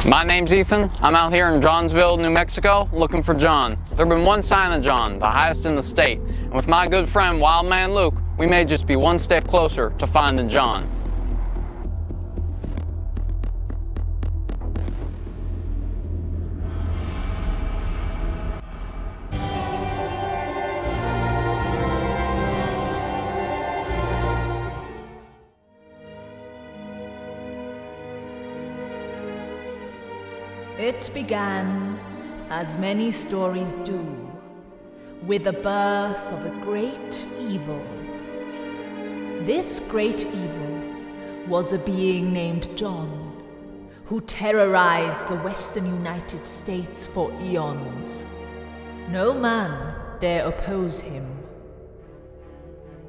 My name's Ethan. I'm out here in Johnsville, New Mexico, looking for John. There's been one sign of John, the highest in the state. And with my good friend, Wildman Luke, we may just be one step closer to finding John. It began, as many stories do, with the birth of a great evil. This great evil was a being named John, who terrorized the western United States for eons. No man dare oppose him.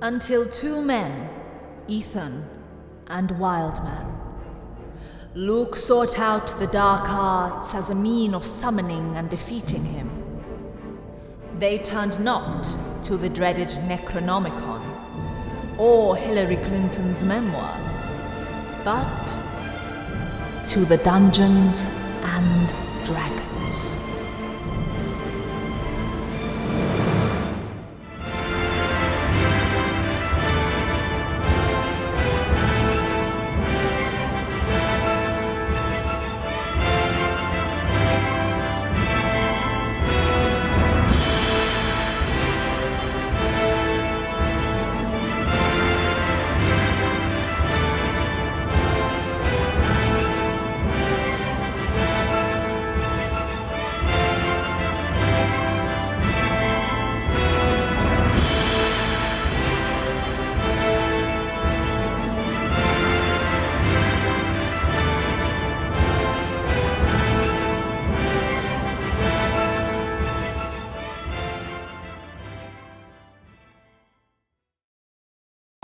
Until two men, Ethan and Wildman. Luke sought out the dark arts as a mean of summoning and defeating him. They turned not to the dreaded Necronomicon or Hillary Clinton's memoirs, but to the Dungeons and Dragons.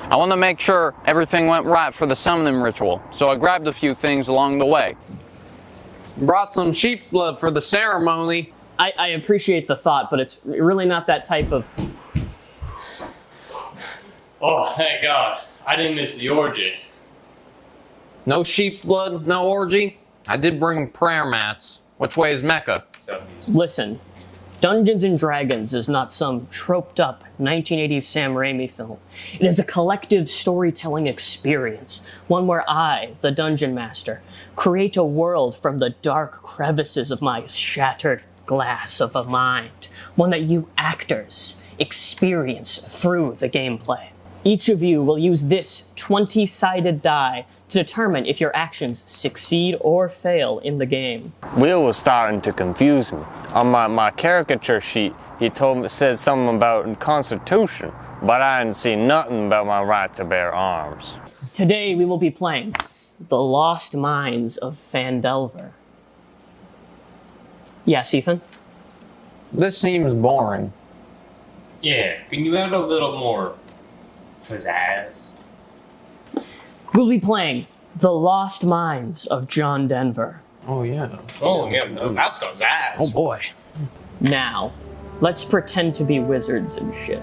I want to make sure everything went right for the summoning ritual, so I grabbed a few things along the way. Brought some sheep's blood for the ceremony. I appreciate the thought, but it's really not that type of... Oh, thank God. I didn't miss the orgy. No sheep's blood, no orgy. I did bring prayer mats. Which way is Mecca? Listen, Dungeons and Dragons is not some troped-up 1980s Sam Raimi film. It is a collective storytelling experience, one where I, the Dungeon Master, create a world from the dark crevices of my shattered glass of a mind, one that you actors experience through the gameplay. Each of you will use this 20-sided die to determine if your actions succeed or fail in the game. Will was starting to confuse me. On my caricature sheet, he said something about Constitution, but I didn't see nothing about my right to bear arms. Today we will be playing The Lost Mines of Phandelver. Yes, Ethan? This seems boring. Yeah, can you add a little more pizzazz? We'll be playing The Lost Mines of John Denver. Oh yeah. Oh, yeah, that's pizzazz. Oh boy. Now, let's pretend to be wizards and shit.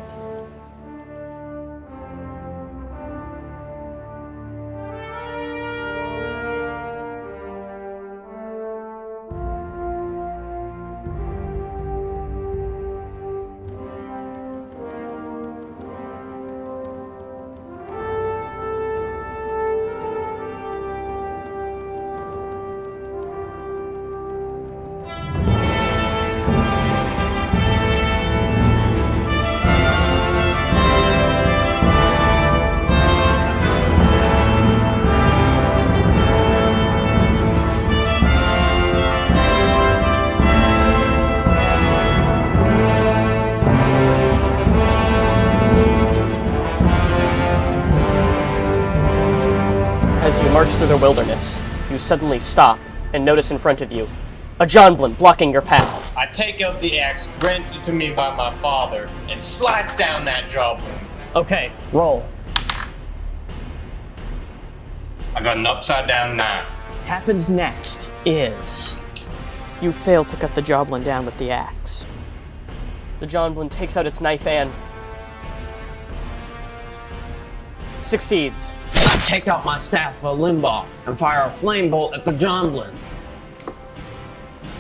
As you march through the wilderness, you suddenly stop and notice in front of you a Johnblin blocking your path. I take out the axe granted to me by my father and slice down that Joblin. Okay, roll. I got an upside down knife. Happens next is you fail to cut the Joblin down with the axe. The Joblin takes out its knife and succeeds. I take out my staff of limbaugh and fire a flame bolt at the Joblin.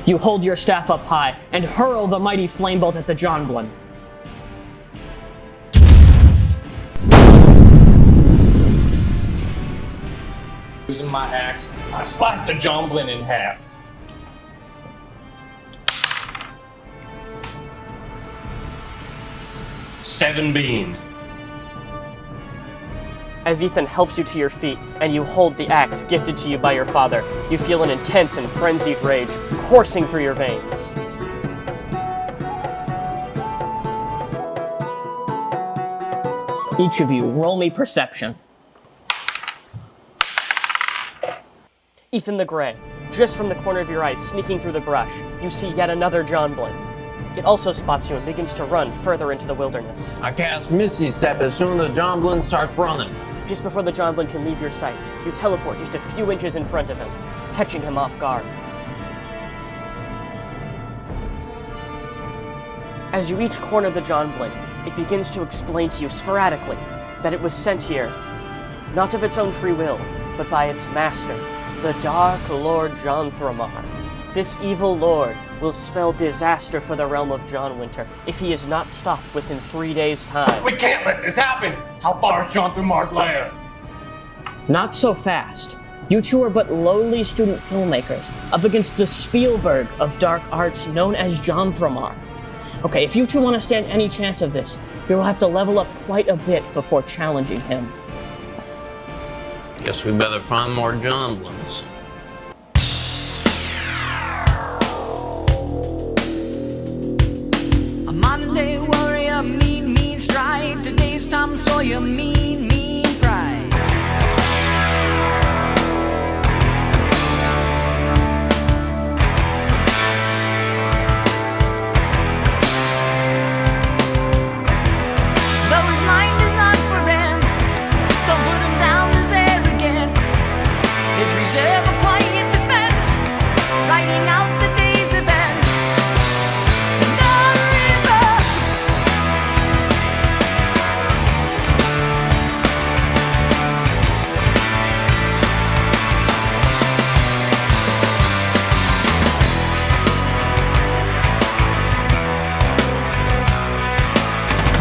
You hold your staff up high and hurl the mighty flame bolt at the Jonblin. Using my axe, I slice the Jonblin in half. Seven bean. As Ethan helps you to your feet and you hold the axe gifted to you by your father, you feel an intense and frenzied rage coursing through your veins. Each of you, roll me perception. Ethan the Grey, just from the corner of your eye, sneaking through the brush, you see yet another Jonblin. It also spots you and begins to run further into the wilderness. I cast Misty Step as soon as the Jonblin starts running. Just before the Jonblin can leave your sight, you teleport just a few inches in front of him, catching him off guard. As you each corner the Jonblin, it begins to explain to you sporadically that it was sent here, not of its own free will, but by its master, the Dark Lord Jonthromar. This evil lord will spell disaster for the realm of Jonwinter if he is not stopped within 3 days' time. We can't let this happen! How far is Jonthromar lair? Not so fast. You two are but lowly student filmmakers up against the Spielberg of dark arts known as Jonthromar. Okay, if you two want to stand any chance of this, you will have to level up quite a bit before challenging him. Guess we better find more Jonblins. A Monday warrior, mean stride. Today's Tom Sawyer, mean pride. Though his mind is not for rent, don't put him down as arrogant. His reserve a quiet defense, writing out the day's events.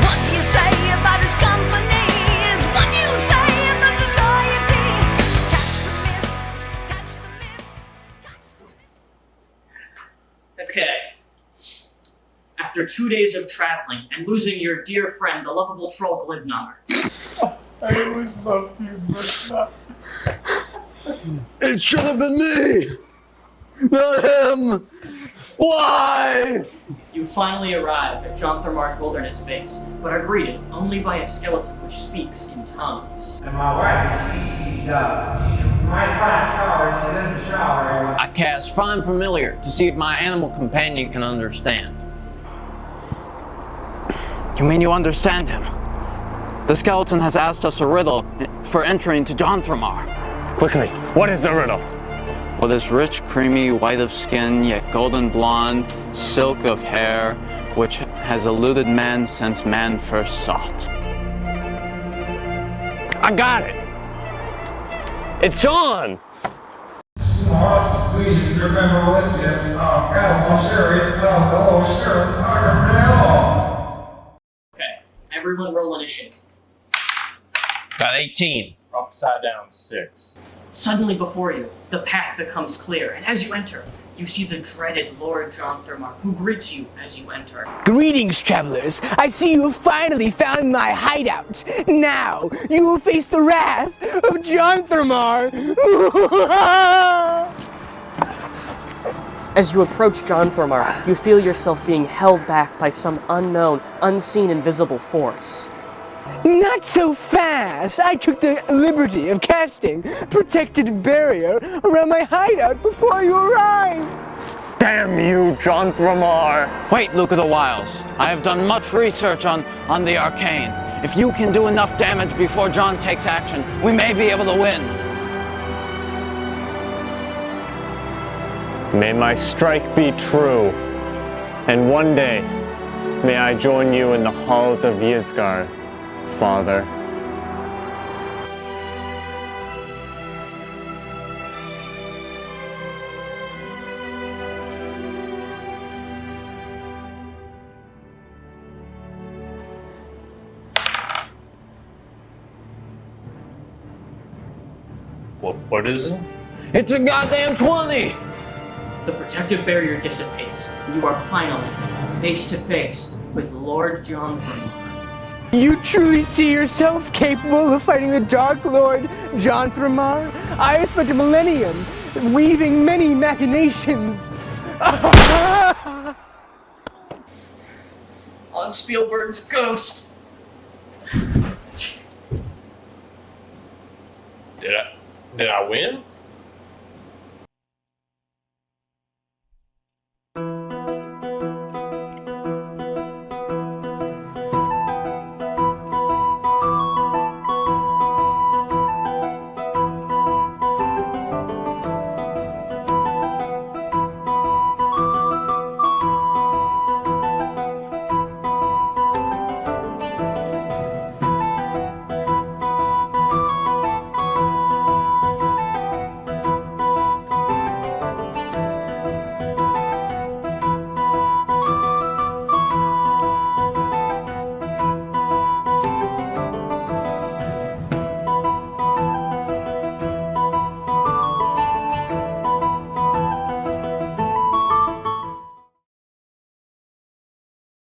What you say about his company is what you say about society. Catch the mist, catch the myth, catch the myth. Okay. After 2 days of traveling and losing your dear friend, the lovable troll Glibnar, I always loved you, but It should have been me! Not him! Why? you finally arrive at Jonthromar's wilderness base, but are greeted only by a skeleton which speaks in tongues. And my wife, she might find a shower, she doesn't shower. I cast Find Familiar to see if my animal companion can understand. You mean you understand him? The skeleton has asked us a riddle for entering to Jonthromar. Quickly, what is the riddle? What is rich, creamy, white of skin, yet golden blonde, silk of hair, which has eluded man since man first sought? I got it! It's John! Please remember what this animal serious hello, sir. Okay, everyone roll initiative. Got 18. upside down 6. Suddenly before you, the path becomes clear, and as you enter, you see the dreaded Lord Jonthromar, who greets you as you enter. Greetings, travelers. I see you have finally found my hideout. Now, you will face the wrath of Jonthromar. As you approach Jonthromar, you feel yourself being held back by some unknown, unseen, invisible force. Not so fast. I took the liberty of casting protected barrier around my hideout before you arrived. Damn you, Jonthromar! Wait, Luke of the Wilds. I have done much research on the arcane. If you can do enough damage before John takes action, we may be able to win. May my strike be true, and one day, may I join you in the halls of Ysgard, Father. What is it? It's a goddamn 20! The protective barrier dissipates. You are finally face to face with Lord John Thermar. You truly see yourself capable of fighting the Dark Lord, John Thermar? I have spent a millennium weaving many machinations. On Spielberg's ghost. Did I win?